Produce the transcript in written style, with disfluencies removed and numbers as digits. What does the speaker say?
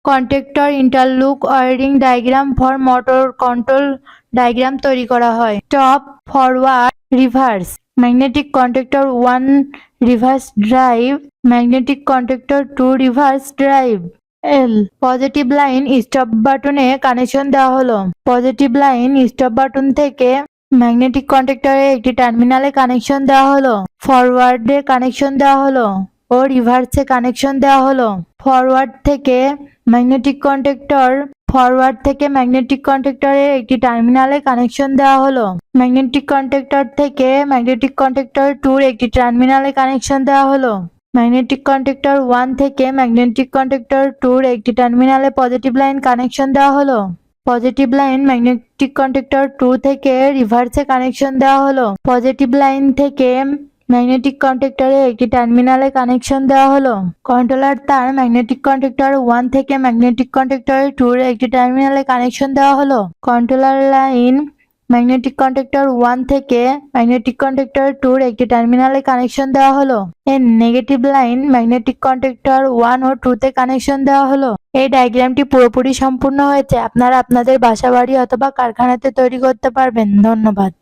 Contactor interlock wiring diagram for motor control diagram তৈরি করা হয়। Stop, forward, reverse. Magnetic contactor 1 reverse drive, magnetic contactor 2 reverse drive. L, positive line stop বাটনে connection দেওয়া হলো। Positive line stop button থেকে magnetic কন্ট্যাক্টরে একটি টার্মিনালে কানেকশন দেওয়া হলো। ফরওয়ার্ডে কানেকশন দেওয়া হলো ও রিভার্সে কানেকশন দেওয়া হলো। ফরওয়ার্ড থেকে ম্যাগনেটিক কন্ট্যাক্টরে একটি টার্মিনালে কানেকশন দেওয়া হলো। ম্যাগনেটিক কন্ট্যাক্টর থেকে ম্যাগনেটিক কন্ট্যাক্টর 2 একটি টার্মিনালে কানেকশন দেওয়া হলো। ম্যাগনেটিক কন্ট্যাক্টর 1 থেকে ম্যাগনেটিক কন্ট্যাক্টর 2 একটি টার্মিনালে পজিটিভ লাইন কানেকশন দেওয়া হলো। পজিটিভ লাইন ম্যাগনেটিক কন্ট্যাক্টর 2 থেকে রিভার্সে কানেকশন দেওয়া হলো। পজিটিভ লাইন থেকে ম্যাগনেটিক কন্ট্যাক্টরে একটি টার্মিনালে কানেকশন দেওয়া হলো। কন্ট্রোলার তার ম্যাগনেটিক কন্ট্যাক্টর 1 থেকে ম্যাগনেটিক কন্ট্যাক্টর 2 একটি টার্মিনালে কানেকশন দেওয়া হলো। কন্ট্রোলার লাইন ম্যাগনেটিক কন্ট্যাক্টর 1 থেকে ম্যাগনেটিক কন্ট্যাক্টর 2 একটি টার্মিনালে কানেকশন দেওয়া হলো। এর নেগেটিভ লাইন ম্যাগনেটিক কন্ট্যাক্টর 1 ও 2 তে কানেকশন দেওয়া হলো। এই ডায়াগ্রামটি পুরোপুরি সম্পূর্ণ হয়েছে। আপনারা আপনাদের বাসা, বাড়ি অথবা কারখানাতে তৈরি করতে পারবেন। ধন্যবাদ।